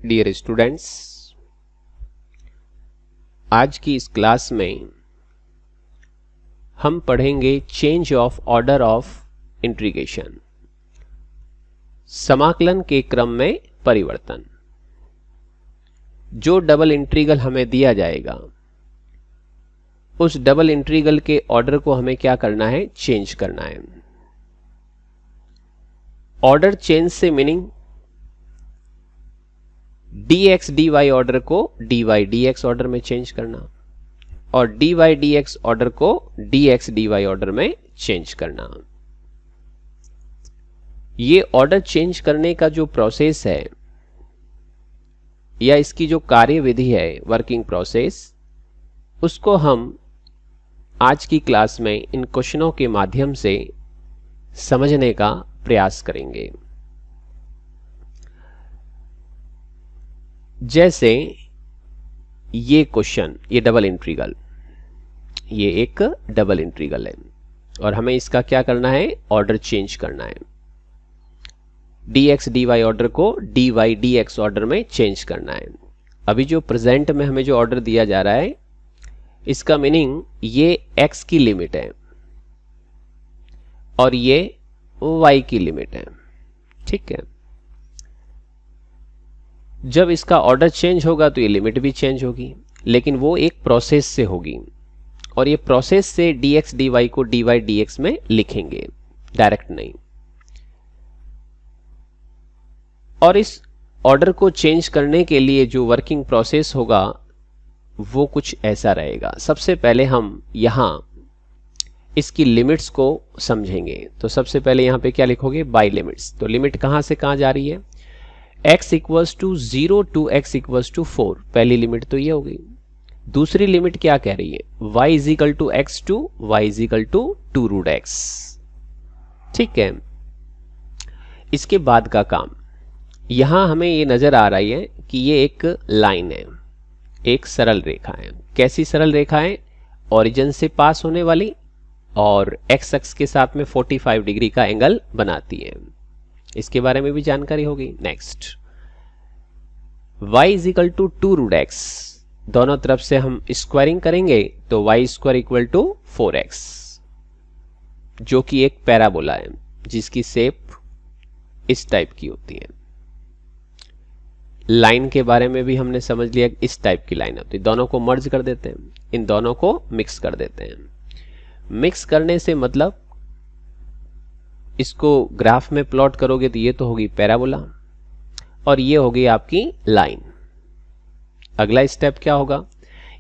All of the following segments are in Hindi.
डियर स्टूडेंट्स, आज की इस क्लास में हम पढ़ेंगे change of order of integration, समाकलन के क्रम में परिवर्तन। जो डबल इंटीग्रल हमें दिया जाएगा उस डबल इंटीग्रल के ऑर्डर को हमें क्या करना है, चेंज करना है। ऑर्डर चेंज से मीनिंग dx dy ऑर्डर को dy dx ऑर्डर में चेंज करना और dy dx ऑर्डर को dx dy ऑर्डर में चेंज करना। ये ऑर्डर चेंज करने का जो प्रोसेस है या इसकी जो कार्यविधि है, वर्किंग प्रोसेस, उसको हम आज की क्लास में इन क्वेश्चनों के माध्यम से समझने का प्रयास करेंगे। जैसे ये क्वेश्चन, ये डबल इंटीग्रल, ये एक डबल इंटीग्रल है और हमें इसका क्या करना है, ऑर्डर चेंज करना है। dx dy ऑर्डर को dy dx ऑर्डर में चेंज करना है। अभी जो प्रेजेंट में हमें जो ऑर्डर दिया जा रहा है, इसका मीनिंग ये x की लिमिट है और ये y की लिमिट है। ठीक है, जब इसका ऑर्डर चेंज होगा तो ये लिमिट भी चेंज होगी, लेकिन वो एक प्रोसेस से होगी और ये प्रोसेस से dx dy को dy dx में लिखेंगे, डायरेक्ट नहीं। और इस ऑर्डर को चेंज करने के लिए जो वर्किंग प्रोसेस होगा वो कुछ ऐसा रहेगा। सबसे पहले हम यहां इसकी लिमिट्स को समझेंगे। तो सबसे पहले यहां पे क्या लिखोगे, बाय लिमिट्स। तो लिमिट कहां से कहां जा रही है, x equals to 0 to x equals to 4, पहली लिमिट तो ये हो गई। दूसरी लिमिट क्या कह रही है, y is equal to x to y is equal to 2 root x। ठीक है, इसके बाद का काम, यहां हमें ये नजर आ रही है कि ये एक लाइन है, एक सरल रेखा है। कैसी सरल रेखा है, ओरिजिन से पास होने वाली और x अक्ष के साथ में 45 डिग्री का एंगल बनाती है। इसके बारे में भी जानकारी होगी। Next, y is equal to 2 root x, दोनों तरफ से हम स्क्वायरिंग करेंगे तो y square equal to 4x, जो कि एक पैराबोला है जिसकी शेप इस टाइप की होती है। लाइन के बारे में भी हमने समझ लिया, इस टाइप की लाइन होती है। दोनों को मर्ज कर देते हैं, इन दोनों को मिक्स कर देते हैं। मिक्स करने से मतलब इसको ग्राफ में प्लॉट करोगे तो ये तो होगी पैराबोला और ये होगी आपकी लाइन। अगला स्टेप क्या होगा,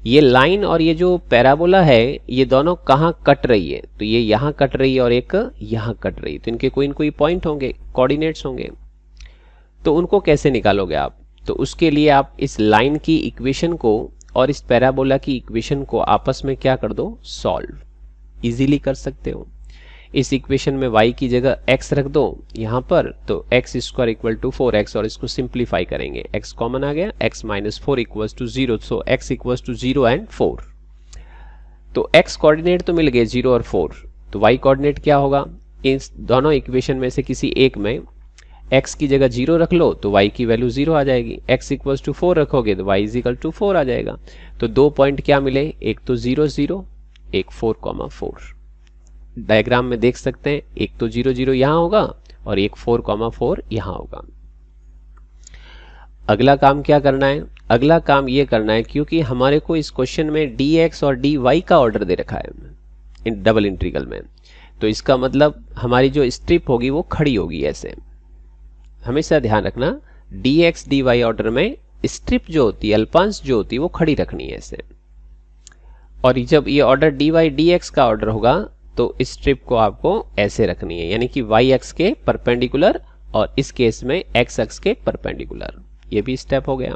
ये लाइन और ये जो पैराबोला है ये दोनों कहां कट रही है, तो ये यहां कट रही है और एक यहां कट रही है। तो इनके कोई न कोई पॉइंट होंगे, कोऑर्डिनेट्स होंगे। तो उनको कैसे निकालोगे आप, तो उसके लिए आप इस लाइन की इक्वेशन को और इस पैराबोला की इक्वेशन को आपस में क्या कर दो, सॉल्व इजीली कर सकते हो। इस इक्वेशन में y की जगह x रख दो यहां पर, तो x square equal to 4x और इसको सिंप्लीफाई करेंगे, x कॉमन आ गया, x minus 4 equals to 0, so x equals to 0 and 4। तो x कोऑर्डिनेट तो मिल गए 0 और 4, तो y कोऑर्डिनेट क्या होगा, इस दोनों इक्वेशन में से किसी एक में x की जगह 0 रख लो तो y की वैल्यू 0 आ जाएगी, x इक्वल्स टू 4 रखोगे तो y इज इक्वल टू 4 आ जाएगा। तो दो पॉइंट क्या मिले, एक तो 0 0, एक 4,4। डायग्राम में देख सकते हैं, एक तो 0 0 यहां होगा और एक 4,4 यहां होगा। अगला काम क्या करना है, अगला काम ये करना है, क्योंकि हमारे को इस क्वेश्चन में dx और dy का ऑर्डर दे रखा है इन डबल इंटीग्रल में, तो इसका मतलब हमारी जो स्ट्रिप होगी वो खड़ी होगी ऐसे। हमेशा ध्यान रखना, dx dy ऑर्डर में स्ट्रिप जो होती है, अल्पांश जो होती है, वो खड़ी रखनी है ऐसे। और जब ये ऑर्डर dy dx का ऑर्डर होगा तो इस स्ट्रिप को आपको ऐसे रखनी है, यानी कि y अक्ष के परपेंडिकुलर और इस केस में x अक्ष के परपेंडिकुलर। ये भी स्टेप हो गया।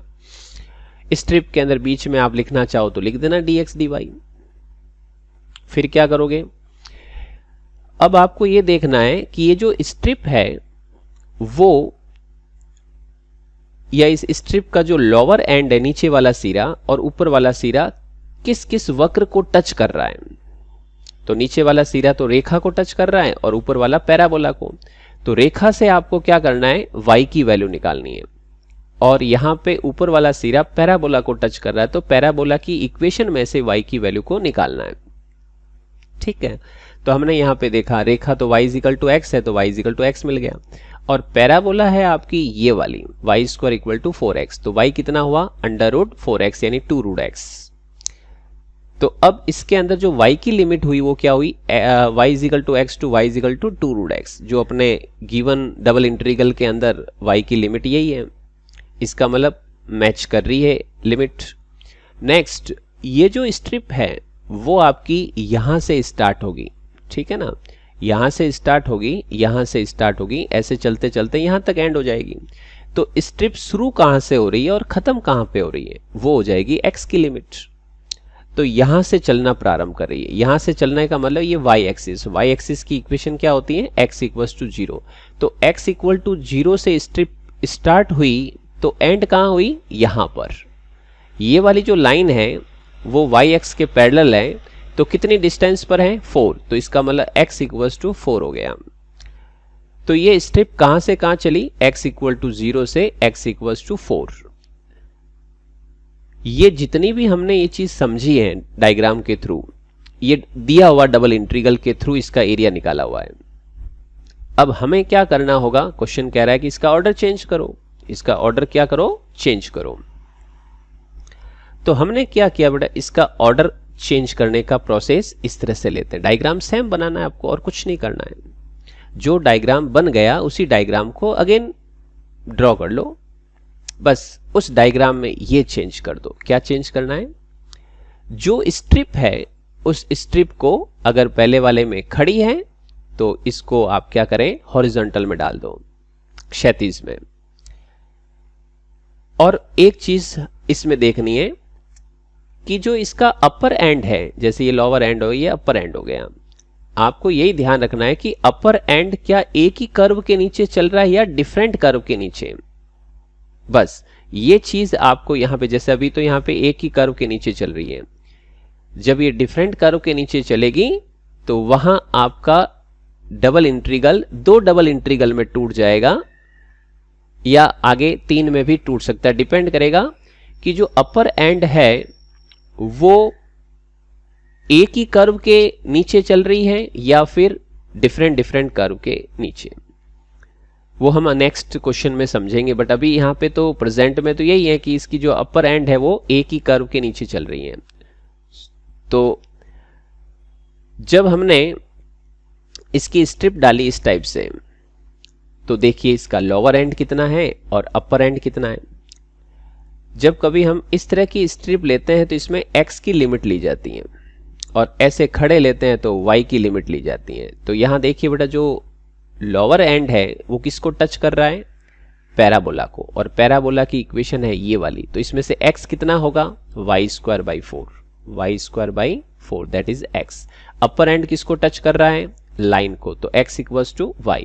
स्ट्रिप के अंदर बीच में आप लिखना चाहो तो लिख देना dx dy। फिर क्या करोगे, अब आपको ये देखना है कि ये जो स्ट्रिप है वो, या इस स्ट्रिप का जो लोअर एंड है, नीचे वाला सिरा और ऊपर वाला सिरा, किस किस वक्र को टच कर रहा है। तो नीचे वाला सिरा तो रेखा को टच कर रहा है और ऊपर वाला पैराबोला को। तो रेखा से आपको क्या करना है, y की वैल्यू निकालनी है। और यहाँ पे ऊपर वाला सिरा पैराबोला को टच कर रहा है, तो पैराबोला की इक्वेशन में से y की वैल्यू को निकालना है। ठीक है, तो हमने यहाँ पे देखा रेखा तो y इक्वल टू एक्स है, तो y इक्वल टू एक्स मिल गया, और पैराबोला है आपकी ये वाली y square equal to 4x, तो y कितना हुआ अंडर रूट 4x यानी 2 रूट x। तो अब इसके अंदर जो y की लिमिट हुई वो क्या हुई, y equal to x to y equal to 2 root x, जो अपने गिवन डबल इंटीग्रल के अंदर y की लिमिट यही है, इसका मतलब मैच कर रही है लिमिट। नेक्स्ट, ये जो स्ट्रिप है वो आपकी यहां से स्टार्ट होगी, ठीक है ना, यहां से स्टार्ट होगी, यहां से स्टार्ट होगी, ऐसे चलते चलते यहां तक एंड हो जाएगी। तो स्ट्रिप शुरू कहां से हो रही है और खत्म कहां पे हो रही है, वो हो जाएगी x की लिमिट। तो यहां से चलना प्रारंभ कर रही है, यहां से चलने का मतलब ये y एक्सिस की इक्वेशन क्या होती है, x इक्वल टू 0। तो x इक्वल टू 0 से स्ट्रिप स्टार्ट हुई तो एंड कहां हुई, यहां पर। ये वाली जो लाइन है वो y एक्स के पैरेलल है, तो कितनी डिस्टेंस पर है 4, तो इसका मतलब x इक्वल टू 4 हो गया। तो ये स्ट्रिप कहां से कहां चली, x इक्वल टू 0 से x इक्वल टू 4। ये जितनी भी हमने ये चीज समझी है डायग्राम के थ्रू, ये दिया हुआ डबल इंटीग्रल के थ्रू इसका एरिया निकाला हुआ है। अब हमें क्या करना होगा, क्वेश्चन कह रहा है कि इसका ऑर्डर चेंज करो, इसका ऑर्डर क्या करो, चेंज करो। तो हमने क्या किया बेटा, इसका ऑर्डर चेंज करने का प्रोसेस इस तरह से लेते हैं। डायग्राम सेम बनाना है आपको और कुछ नहीं करना है, जो डायग्राम बन गया उसी डायग्राम को अगेन ड्रॉ कर लो, बस उस डायग्राम में ये चेंज कर दो। क्या चेंज करना है, जो स्ट्रिप है उस स्ट्रिप को अगर पहले वाले में खड़ी है तो इसको आप क्या करें, हॉरिजॉन्टल में डाल दो, क्षैतिज में। और एक चीज इसमें देखनी है कि जो इसका अपर एंड है, जैसे ये लोअर एंड हो, ये अपर एंड हो गया, आपको यही ध्यान रखना है कि अपर एंड क्या एक ही कर्व के नीचे चल रहा है या डिफरेंट कर्व के नीचे। बस ये चीज आपको यहां पे, जैसे अभी तो यहां पे एक ही कर्व के नीचे चल रही है, जब ये डिफरेंट कर्व के नीचे चलेगी तो वहां आपका डबल इंटीग्रल 2 डबल इंटीग्रल में टूट जाएगा, या आगे 3 में भी टूट सकता है, डिपेंड करेगा कि जो अपर एंड है वो एक ही कर्व के नीचे चल रही है या फिर डिफरेंट कर्व के नीचे। वो हम नेक्स्ट क्वेश्चन में समझेंगे, बट अभी यहां पे तो प्रेजेंट में तो यही है कि इसकी जो अपर एंड है वो एक ही कर्व के नीचे चल रही है। तो जब हमने इसकी स्ट्रिप डाली इस टाइप से, तो देखिए इसका लोअर एंड कितना है और अपर एंड कितना है। जब कभी हम इस तरह की स्ट्रिप लेते हैं तो इसमें x की लिमिट ली जाती है, और ऐसे खड़े लेते हैं तो y की लिमिट ली जाती है। तो यहां देखिए बेटा, जो लोअर एंड है वो किसको टच कर रहा है, पैराबोला को, और पैराबोला की इक्वेशन है ये वाली, तो इसमें से x कितना होगा, y square by 4, y square by 4 that is x। Upper and किसको टच कर रहा है, लाइन को, तो x इक्वल्स टू y।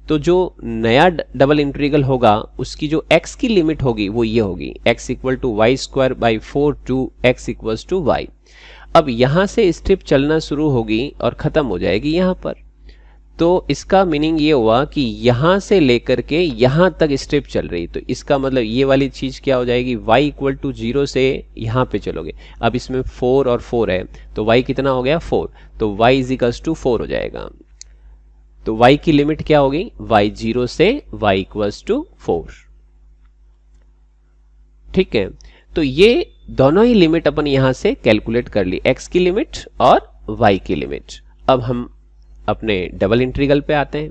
तो जो नया डबल इंटीग्रल होगा उसकी जो x की लिमिट होगी वो ये होगी, x equal to Y square by 4 to x equals to y। अब यहां से स्ट्रिप चलना शुरू होगी और खत्म हो जाएगी यहां पर। तो इसका मीनिंग ये हुआ कि यहां से लेकर के यहां तक स्ट्रिप चल रही, तो इसका मतलब ये वाली चीज क्या हो जाएगी, y इक्वल टू 0 से यहां पे चलोगे। अब इसमें 4 और 4 है तो y कितना हो गया 4, तो y इज इक्वल्स टू 4 हो जाएगा। तो y की लिमिट क्या होगी, y 0 से y इक्वल्स टू 4। ठीक है, तो ये दोनों ही लिमिट अपन यहां से कैलकुलेट कर ली, x की लिमिट और y की लिमिट। अब हम अपने डबल इंटीग्रल पे आते हैं,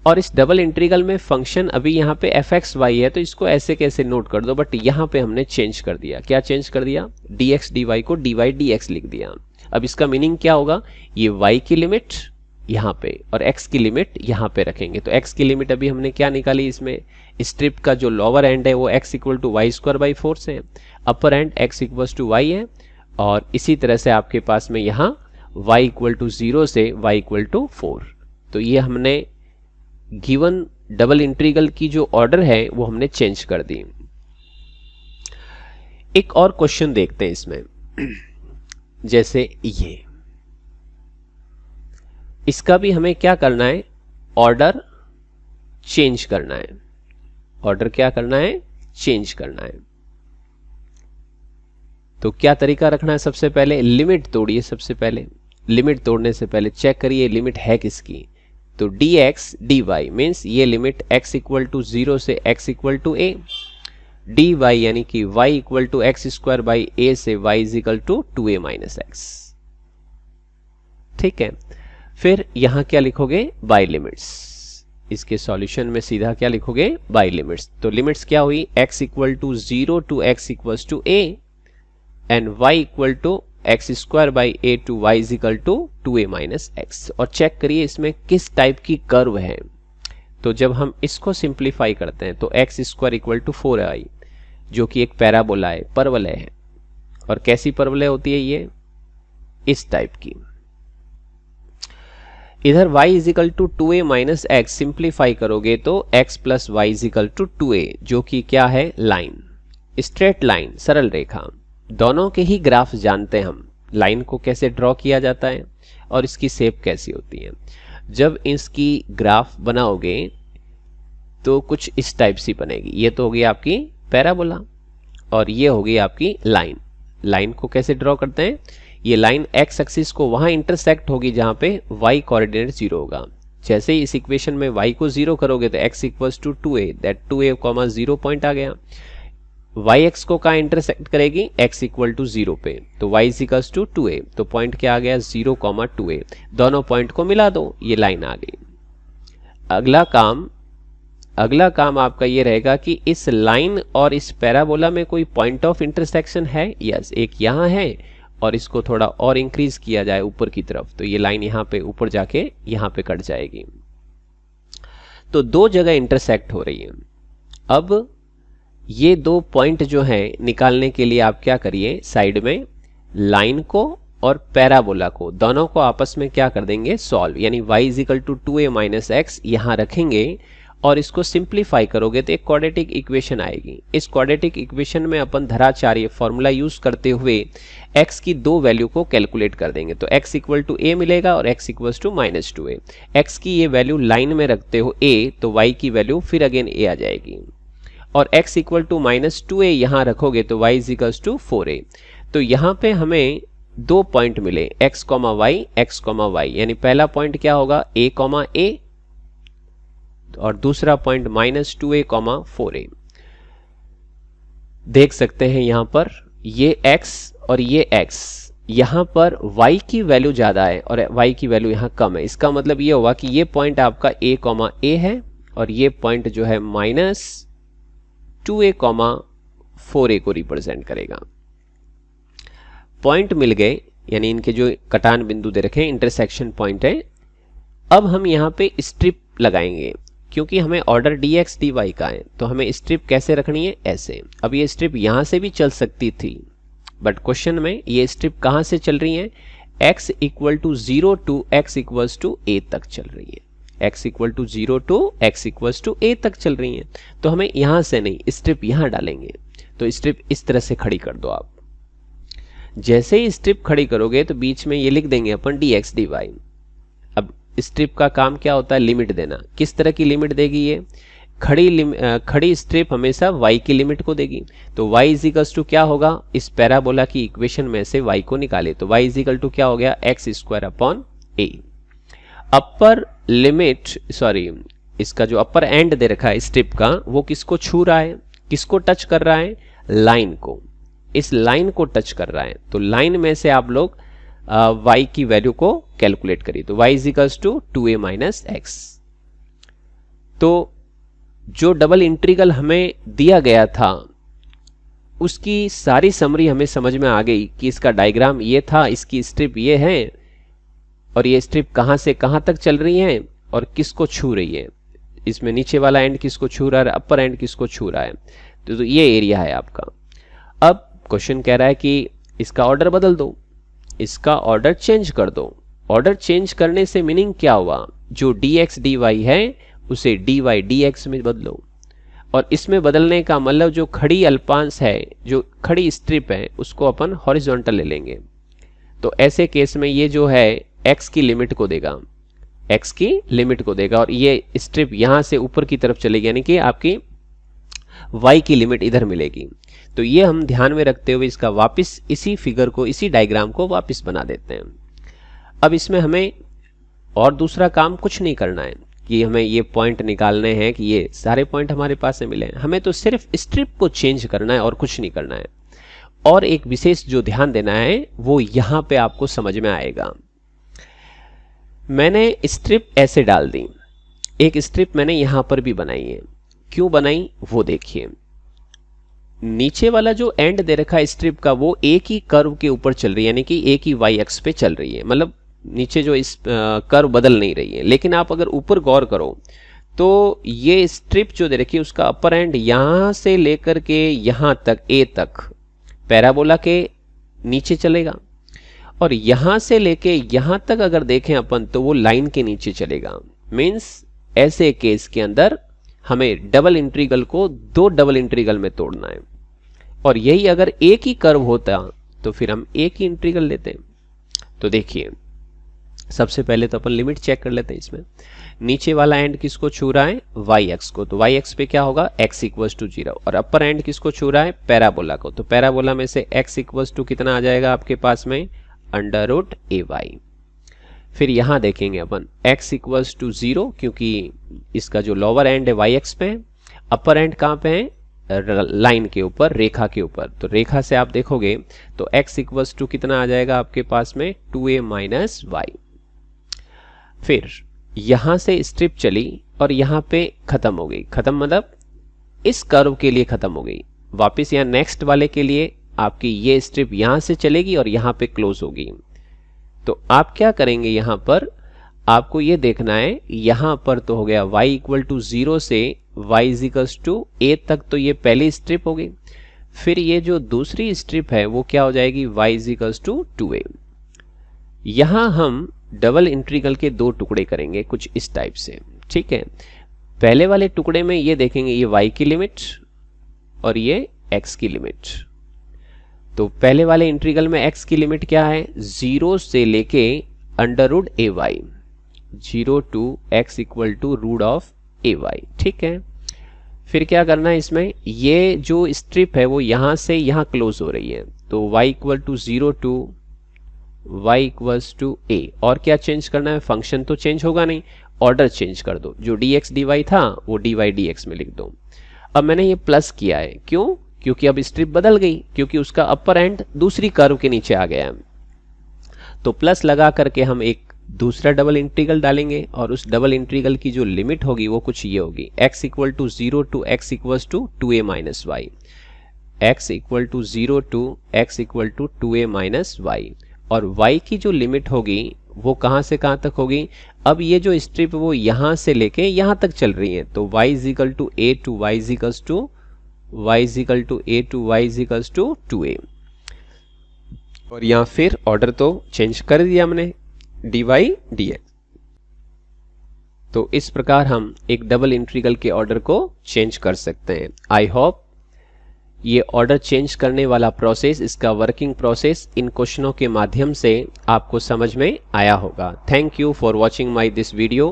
और इस डबल इंटीग्रल में फंक्शन अभी यहाँ पे fx y है, तो इसको ऐसे कैसे नोट कर दो, बट यहाँ पे हमने चेंज कर दिया। क्या चेंज कर दिया, dx dy को dy dx लिख दिया। अब इसका मीनिंग क्या होगा, ये y की लिमिट यहाँ पे और x की लिमिट यहाँ पे रखेंगे। तो x की लिमिट अभी हमने क्या निकाली, इसमें स्ट्रिप का जो लोअर एंड है वो x equal to Y square by 4 से है, upper end x equal to y है, और इसी तरह से आपके पास में यहाँ y इक्वल टू 0 से y इक्वल टू 4। तो ये हमने गिवन डबल इंटीग्रल की जो ऑर्डर है वो हमने चेंज कर दी। एक और क्वेश्चन देखते हैं इसमें, जैसे ये, इसका भी हमें क्या करना है, ऑर्डर चेंज करना है। ऑर्डर क्या करना है, चेंज करना है। तो क्या तरीका रखना है? सबसे पहले लिमिट तोड़िए। सबसे पहले लिमिट तोड़ने से पहले चेक करिए लिमिट है किसकी। तो dx dy मीन्स ये लिमिट x इक्वल टू 0 से x equal to a, dy यानी कि y equal to x square by a से y is equal to 2a minus x. ठीक है, फिर यहां क्या लिखोगे? Bye limits. इसके सॉल्यूशन में सीधा क्या लिखोगे? Bye limits. तो लिमिट्स क्या हुई? x equal to 0 to x equal to a and y equal to x square by a to y is equal to 2a minus x. और चेक करिए इसमें किस टाइप की कर्व है। तो जब हम इसको सिंप्लीफाई करते हैं तो x square equal to 4i जो कि एक पैराबोला है, परवलय है। और कैसी परवलय होती है ये? इस टाइप की। इधर y is equal to 2a minus x simplify करोगे तो x plus y is equal to 2a जो कि क्या है? लाइन, स्ट्रेट लाइन, सरल रेखा। दोनों के ही ग्राफ जानते हैं हम, लाइन को कैसे ड्रॉ किया जाता है और इसकी शेप कैसी होती है। जब इसकी ग्राफ बनाओगे तो कुछ इस टाइप सी बनेगी। ये तो होगी आपकी पैराबोला और ये होगी आपकी लाइन। लाइन को कैसे ड्रॉ करते हैं? ये लाइन एक्स एक्सिस को वहां इंटरसेक्ट होगी जहां पे y कोऑर्डिनेट 0 होगा। जैसे ही इस इक्वेशन में y को 0 करोगे तो x equals to 2a, that 2a, 0 point आ गया। yx को कहाँ इंटरसेक्ट करेगी? x इक्वल टू 0 पे, तो y is equals to 2a, तो पॉइंट क्या आ गया? 0, 2a। दोनों पॉइंट को मिला दो, ये लाइन आ गई। अगला काम आपका ये रहेगा कि इस लाइन और इस पैराबोला में कोई पॉइंट ऑफ इंटरसेक्शन है? यस, एक यहाँ है और इसको थोड़ा और इंक्रीज किया जाए ऊपर की तरफ तो ये लाइन यहाँ पे ऊपर जाके यहाँ पे कट जाएगी। तो दो जगह इंटरसेक्ट हो रही है। अब ये दो पॉइंट जो है निकालने के लिए आप क्या करिए? साइड में लाइन को और पैराबोला को दोनों को आपस में क्या कर देंगे? सॉल्व। यानी y is equal to 2a minus x यहां रखेंगे और इसको सिंप्लीफाई करोगे तो एक क्वाड्रेटिक इक्वेशन आएगी। इस क्वाड्रेटिक इक्वेशन में अपन धराचार्य फॉर्मूला यूज करते हुए x की दो वैल्यू को कैलकुलेट कर देंगे। तो x इक्वल टू a मिलेगा और x equal to minus 2a। x की ये वैल्यू लाइन में रखते हो a, तो y की वैल्यू फिर अगेन a आ जाएगी। और x equal to minus 2a यहां रखोगे तो y is equal to 4a। तो यहां पे हमें दो पॉइंट मिले x, y, यानी पहला पॉइंट क्या होगा? a, a और दूसरा पॉइंट माइनस 2a, 4a। देख सकते हैं यहां पर ये x और ये x, यहां पर y की वैल्यू ज्यादा है और y की वैल्यू यहां कम है। इसका मतलब ये होगा कि ये पॉइंट आपका a, a है और ये पॉइंट जो है माइनस 2a, 4a को रिप्रेजेंट करेगा। पॉइंट मिल गए, यानी इनके जो कटान बिंदु दे रखे हैं इंटरसेक्शन पॉइंट है। अब हम यहां पे स्ट्रिप लगाएंगे क्योंकि हमें ऑर्डर dx dy का है, तो हमें स्ट्रिप कैसे रखनी है? ऐसे। अब ये स्ट्रिप यहां से भी चल सकती थी बट क्वेश्चन में ये स्ट्रिप कहां से चल रही है? x equal to 0 to x equals to a तक चल रही है। x equal to 0 to x equals to a तक चल रही है। तो हमें यहां से नहीं, स्ट्रिप यहां डालेंगे। तो स्ट्रिप इस तरह से खड़ी कर दो आप। जैसे ही स्ट्रिप खड़ी करोगे तो बीच में ये लिख देंगे अपन dx dy। अब स्ट्रिप का काम क्या होता है? लिमिट देना। किस तरह की लिमिट देगी ये? खड़ी स्ट्रिप हमेशा y की लिमिट को देगी। तो y इज इक्वल टू क्या होगा? इस पैराबोला की इक्वेशन में से y को निकाले तो y इज इक्वल टू क्या हो गया? X square upon a। Upper limit, sorry, इसका जो अपर एंड दे रखा है स्ट्रिप का, वो किसको छू रहा है? किसको टच कर रहा है? लाइन को। इस लाइन को टच कर रहा है। तो लाइन में से आप लोग y की वैल्यू को कैलकुलेट करिए। तो y is equals to 2a minus x. तो जो डबल इंटीग्रल हमें दिया गया था उसकी सारी समरी हमें समझ में आ गई कि इसका डायग्राम ये था, इसकी स्ट्रिप ये है और ये स्ट्रिप कहां से कहां तक चल रही है और किसको छू रही है। इसमें नीचे वाला एंड किसको छू रहा है, अपर एंड किसको छू रहा है। तो ये एरिया है आपका। अब क्वेश्चन कह रहा है कि इसका ऑर्डर बदल दो, इसका ऑर्डर चेंज कर दो। ऑर्डर चेंज करने से मीनिंग क्या हुआ? जो dx dy है उसे dy dx में बदलो। और इसमें बदलने का मतलब जो खड़ी अल्पांश है, जो खड़ी स्ट्रिप है, उसको अपन हॉरिजॉन्टल ले लेंगे। तो ऐसे केस में ये जो है x की लिमिट को देगा, x की लिमिट को देगा और ये स्ट्रिप यहां से ऊपर की तरफ चलेगी, यानी कि आपकी y की लिमिट इधर मिलेगी। तो ये हम ध्यान में रखते हुए इसका वापस इसी फिगर को, इसी डायग्राम को वापस बना देते हैं। अब इसमें हमें और दूसरा काम कुछ नहीं करना है कि हमें ये पॉइंट निकालने हैं कि ये सारे पॉइंट हमारे पास से मिले हैं। हमें तो सिर्फ स्ट्रिप को चेंज करना है और कुछ नहीं करना है। और एक विशेष जो ध्यान देना है वो यहां पे आपको समझ में आएगा। मैंने स्ट्रिप ऐसे डाल दी, एक स्ट्रिप मैंने यहां पर भी बनाई है। क्यों बनाई वो देखिए। नीचे वाला जो एंड दे रखा है स्ट्रिप का वो एक ही कर्व के ऊपर चल रही है, यानी कि एक ही वाई एक्स पे चल रही है, मतलब नीचे जो इस कर्व बदल नहीं रही है। लेकिन आप अगर ऊपर गौर करो तो ये स्ट्रिप जो दे रखी है उसका अपर एंड यहां से लेकर के यहां तक ए तक पैराबोला के नीचे चलेगा, और यहां से लेके यहां तक अगर देखें अपन तो वो लाइन के नीचे चलेगा। मीन्स ऐसे केस के अंदर हमें डबल इंटीग्रल को दो डबल इंटीग्रल में तोड़ना है, और यही अगर एक ही कर्व होता तो फिर हम एक ही इंटीग्रल लेते हैं। तो देखिए सबसे पहले तो अपन लिमिट चेक कर लेते हैं। इसमें नीचे वाला एंड किसको छू रहा है, वाई एक्स को, तो वाई एक्स पे क्या होगा, एक्स इक्वल्स टू 0, और अपर एंड किसको छू रहा है, पैराबोला को, तो पैराबोला में से एक्स इक्वल्स टू कितना आ जाएगा आपके पास में, अंडर रूट ए वाई। फिर यहां देखेंगे अपन x इक्वल्स टू 0, क्योंकि इसका जो लोअर एंड है वाई एक्स पे है, अपर एंड कहां पे है, लाइन के ऊपर, रेखा के ऊपर। तो रेखा से आप देखोगे तो x इक्वल्स टू कितना आ जाएगा आपके पास में, 2a माइनस वाई। फिर यहां से स्ट्रिप चली और यहां पे खत्म हो गई। खत्म मतलब इस कर्व के लिए खत्म हो गई। वापिस यहां नेक्स्ट वाले के लिए आपकी ये स्ट्रिप यहां से चलेगी और यहां पे क्लोज होगी। तो आप क्या करेंगे, यहां पर आपको ये देखना है, यहां पर तो हो गया y इक्वल टू 0 से y इक्वल्स टू a तक, तो ये पहली स्ट्रिप हो गई। फिर ये जो दूसरी स्ट्रिप है वो क्या हो जाएगी, y इक्वल्स टू 2a। यहां हम डबल इंटीग्रल के दो टुकड़े करेंगे कुछ इस टाइप से, ठीक है। पहले वाले टुकड़े में ये देखेंगे ये y की लिमिट और ये x की लिमिट। तो पहले वाले इंटीग्रल में x की लिमिट क्या है, 0 से लेके under root a y, 0 to x equal to root of a y, ठीक है। फिर क्या करना है, इसमें ये जो स्ट्रिप है वो यहां से यहां क्लोज हो रही है, तो y equal to 0 to y equals to a। और क्या चेंज करना है, फंक्शन तो चेंज होगा नहीं, ऑर्डर चेंज कर दो, जो dx dy था वो dy dx में लिख दो। अब मैंने ये प्लस किया है, क्यों, क्योंकि अब स्ट्रिप बदल गई, क्योंकि उसका अपर एंड दूसरी कर्व के नीचे आ गया है। तो प्लस लगा करके हम एक दूसरा डबल इंटीग्रल डालेंगे, और उस डबल इंटीग्रल की जो लिमिट होगी वो कुछ ये होगी, x equal to 0 to x equals to 2a minus y, x equal to 0 to x equal to 2a minus y. और y की जो लिमिट होगी वो कहां से कहां तक होगी, अब ये जो स्ट्रिप वो यहां से लेके यहां तक चल रही है, तो y is equal to a to y is equals to y is equal to a to y is equals to 2a। और यहां फिर ऑर्डर तो चेंज कर दिया हमने, dy dx। तो इस प्रकार हम एक डबल इंटीग्रल के ऑर्डर को चेंज कर सकते हैं। आई होप ये ऑर्डर चेंज करने वाला प्रोसेस, इसका वर्किंग प्रोसेस इन क्वेश्चनों के माध्यम से आपको समझ में आया होगा। Thank you for watching my this video.